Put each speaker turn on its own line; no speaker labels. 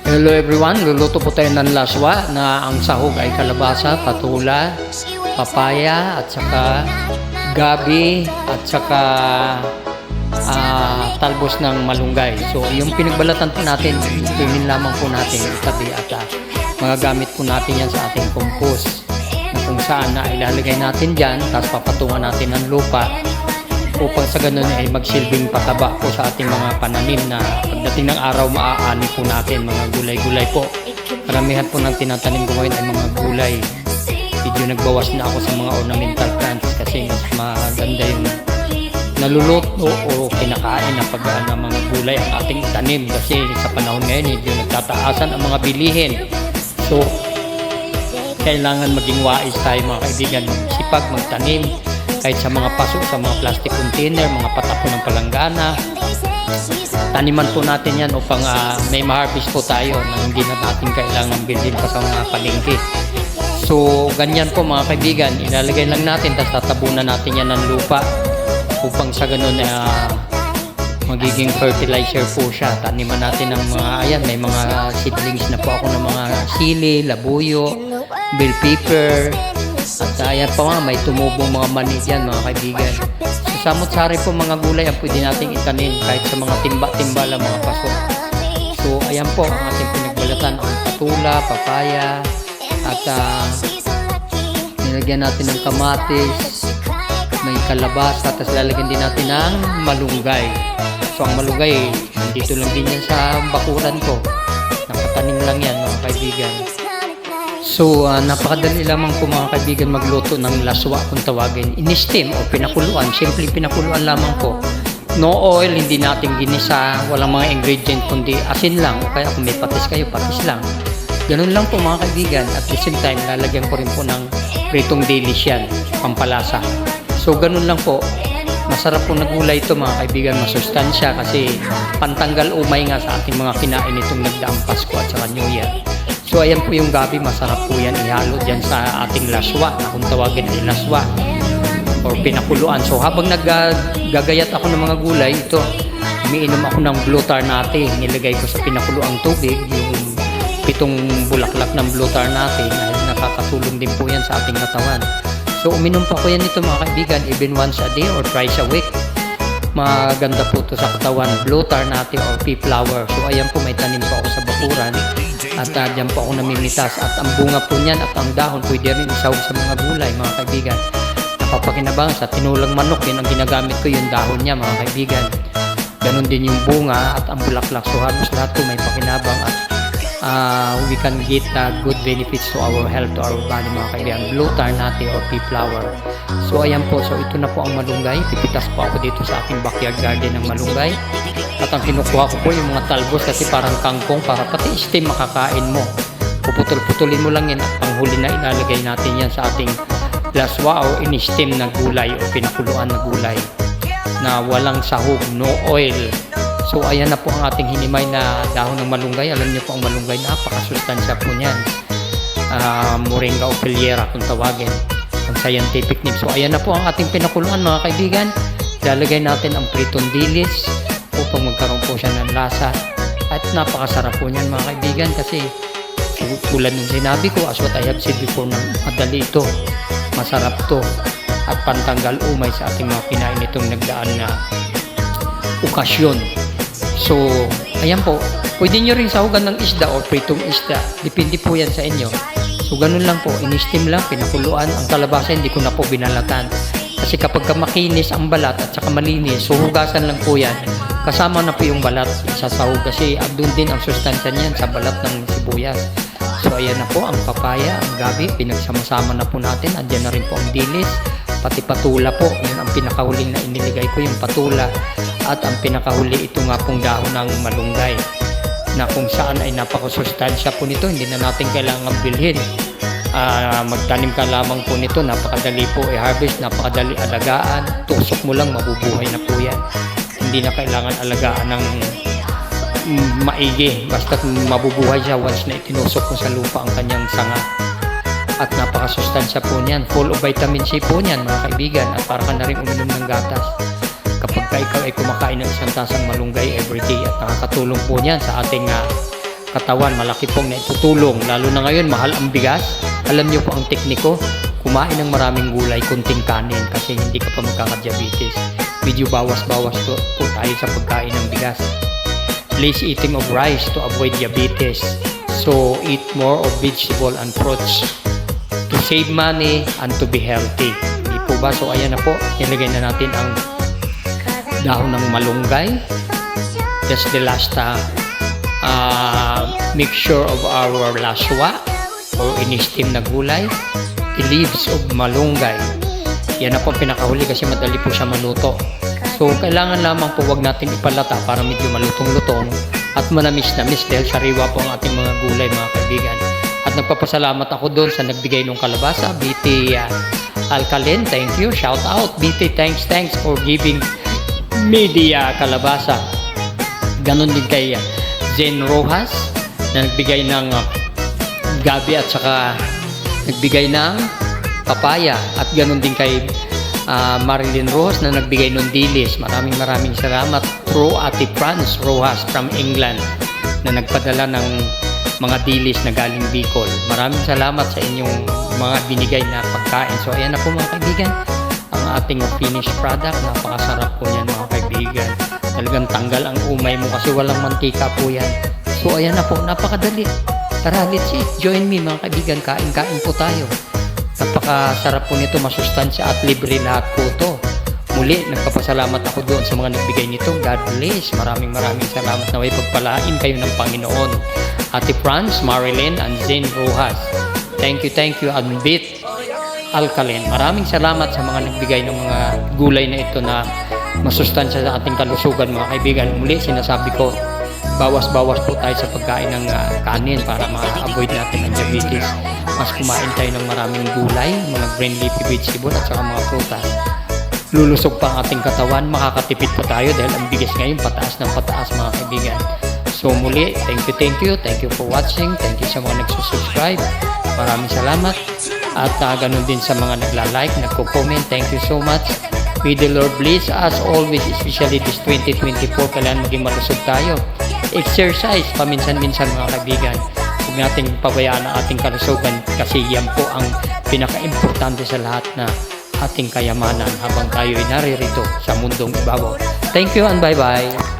Hello everyone, luluto po tayo ng laswa na ang sahog ay kalabasa, patula, papaya at saka gabi at saka talbos ng malunggay. So yung pinagbalatan po natin, kunin lamang po natin itabi at magagamit po natin yan sa ating compost na kung saan na ilalagay natin dyan, tapos papatungan natin ng lupa upang sa ganun ay magsilbing pataba po sa ating mga pananim na pagdating ng araw maaani po natin mga gulay-gulay po. Karamihan po ng tinatanim ko ngayon ay mga gulay. Medyo nagbawas na ako sa mga ornamental plants kasi mas maganda yung naluluto o kinakain ng ng mga gulay ang ating tanim kasi sa panahon ngayon medyo nagtataasan ang mga bilihin. So kailangan maging wais tayo mga kaibigan, sipag magtanim kahit sa mga paso, sa mga plastic container, mga patako ng palanggana. Taniman po natin yan upang may ma-harvest po tayo na hindi na natin kailangan bilhin pa sa mga palengke. So ganyan po mga kaibigan, ilalagay lang natin tapos tatabunan natin yan ng lupa upang sa ganun magiging fertilizer po siya. Taniman natin ng mga, ayan, may mga seedlings na po ako ng mga sili, labuyo, bell pepper, at ayan pa may tumubong mga mani yan mga kaibigan. So samot-sari po mga gulay ang pwede nating itanim kahit sa mga timba-timba lang mga paso. So ayan po ang ating pinagbalatan, ang patula, papaya, at nilagyan natin ng kamatis, may kalabasa, tapos lalagyan din natin ng malunggay. So ang malunggay, dito lang din yan sa bakuran ko. Nakatanim lang yan mga kaibigan. So napakadali lamang po mga kaibigan magluto ng laswa kung tawagin. In-steam o pinakuluan, simple pinakuluan lamang po. No oil, hindi natin ginisa, walang mga ingredient kundi asin lang. O kaya kung may patis kayo, patis lang. Ganun lang po mga kaibigan. At the same time, lalagyan ko rin po ng pritong dilis yan, pampalasa. So ganun lang po. Masarap po na gulay ito mga kaibigan, masustansya kasi pantanggal umay nga sa ating mga kinain itong nagdaang Pasko at saka New Year. So ayan po yung gabi, masarap po yan ihalo dyan sa ating laswa na kung tawagin ay laswa or pinakuluan. So habang naggagayat ako ng mga gulay, ito umiinom ako ng blue tar natin. Nilagay ko sa pinakuluang tubig yung 7 bulaklak ng blue tar natin ay nakakatulong din po yan sa ating katawan. So uminom pa ko yan ito mga kaibigan even once a day or twice a week. Maganda po ito sa katawan, blue tar natin or pea flower. So ayan po, may tanim po ako sa bakuran at dyan po ako namimitas at ang bunga po niyan at ang dahon pwede rin isawag sa mga gulay mga kaibigan. Napapakinabangan sa tinulang manok, yun ang ginagamit ko, yung dahon niya mga kaibigan. Ganon din yung bunga at ang bulaklak. So halos lahat po may pakinabang at we can get good benefits to our health, to our body mga kaibigan. Blue tar natin or pea flower. So ayan po, so ito na po ang malunggay. Pipitas po ako dito sa aking backyard garden ng malunggay. At ang kinukuha ko po yung mga talbos kasi parang kangkong, para pati steam makakain mo. Puputol-putulin mo lang yan at panghuli na ilalagay natin yan sa ating laswa o in-steam na gulay o pinakuluan na gulay na walang sahog, no oil. So ayan na po ang ating hinimay na dahon ng malunggay. Alam niyo po ang malunggay, napakasustansya po niyan. Moringa o piliera kung tawagin, ang scientific name. So ayan na po ang ating pinakuluan mga kaibigan. Lalagay natin ang pritong dilis upang magkaroon po siya ng lasa. At napakasarap po niyan mga kaibigan kasi tulad ng sinabi ko, as what I have said before, na madali ito, masarap to at pantanggal umay sa ating mga kinain itong nagdaan na okasyon. So ayan po, pwede nyo rin sahugan ng isda o pritong isda, depende po yan sa inyo. So ganun lang po, in-steam lang, pinakuluan. Ang kalabasa hindi ko na po binalatan kasi kapag makinis ang balat at saka malinis, so hugasan lang po yan, kasama na po yung balat sa sahog kasi doon din ang sustansya niyan sa balat ng sibuyas. So ayan na po ang papaya, ang gabi, pinagsama-sama na po natin. Andyan na rin po ang dilis, pati patula po, yun ang pinakahuling na iniligay ko, yung patula. At ang pinakahuli, ito nga pong dahon ng malunggay na kung saan ay napakasustansya po nito, hindi na natin kailangan bilhin. Magtanim ka lamang po nito, napakadali po i-harvest, napakadali alagaan, tusok mo lang, mabubuhay na po yan. Hindi na kailangan alagaan ng maigi, basta mabubuhay siya once na itinusok mo sa lupa ang kanyang sanga. At napakasustansya po niyan, full of vitamin C po niyan mga kaibigan, at para ka na rin uminom ng gatas kapag ikaw ay kumakain ng isang tasang malunggay everyday, at nakakatulong po niyan sa ating katawan, malaki pong naitutulong. Lalo na ngayon, mahal ang bigas. Alam niyo po ang tekniko, kumain ng maraming gulay, kunting kanin kasi hindi ka pa magkaka-diabetes. Medyo bawas-bawas po tayo sa pagkain ng bigas. Please eating of rice to avoid diabetes. So, eat more of vegetable and fruits to save money and to be healthy. Hindi po ba? So, ayan na po. Nilagay na natin ang dahon ng malunggay. That's the last mixture of our laswa or in-steam na gulay. The leaves of malunggay. Yan na po pinakahuli kasi madali po siya maluto. So, kailangan lamang po wag natin ipalata para medyo malutong-lutong at manamis-namis dahil sariwa po ang ating mga gulay, mga kaibigan. At nagpapasalamat ako doon sa nagbigay ng kalabasa, BT Alcalen. Thank you. Shout out. BT, thanks for giving me the kalabasa. Ganon din kay Zen Rojas na nagbigay ng gabi at saka nagbigay ng papaya. At ganon din kay Marilyn Rojas na nagbigay ng dilis. Maraming salamat. Through Ate Franz Rojas from England na nagpadala ng mga dilis na galing Bicol. Maraming salamat sa inyong mga binigay na pagkain. So ayan na po mga kaibigan, ang ating finished product. Napakasarap po niyan mga kaibigan. Talagang tanggal ang umay mo kasi walang mantika po yan. So ayan na po, napakadali. Tara, let's eat. Join me mga kaibigan, kain po tayo. Napakasarap po nito, masustansya at libre lahat po ito. Muli, nagpapasalamat ako doon sa mga nagbigay nito. God bless. Maraming salamat na way pagpalain kayo ng Panginoon. Ate Franz, Marilyn, and Zen Rojas. Thank you, and BT Alcalen. Maraming salamat sa mga nagbigay ng mga gulay na ito na masustansya sa ating kalusugan mga kaibigan. Muli, sinasabi ko, bawas-bawas po tayo sa pagkain ng kanin para ma-avoid natin ang diabetes. Mas kumain tayo ng maraming gulay, mga green leafy vegetable at saka mga prutas. Lulusog pa ang ating katawan, makakatipid pa tayo dahil ang bigas ngayon pataas ng pataas mga kaibigan. So muli, thank you for watching. Thank you sa mga nagsusubscribe. Maraming salamat. At ganun din sa mga nagla-like, nagko-comment. Thank you so much. May the Lord bless us always, especially this 2024. Kailangan maging malusog tayo. Exercise paminsan-minsan mga kaibigan. Huwag nating pabayaan ang ating kalusugan kasi yan po ang pinaka-importante sa lahat na ating kayamanan habang tayo ay naririto sa mundong ibabaw. Thank you and bye-bye.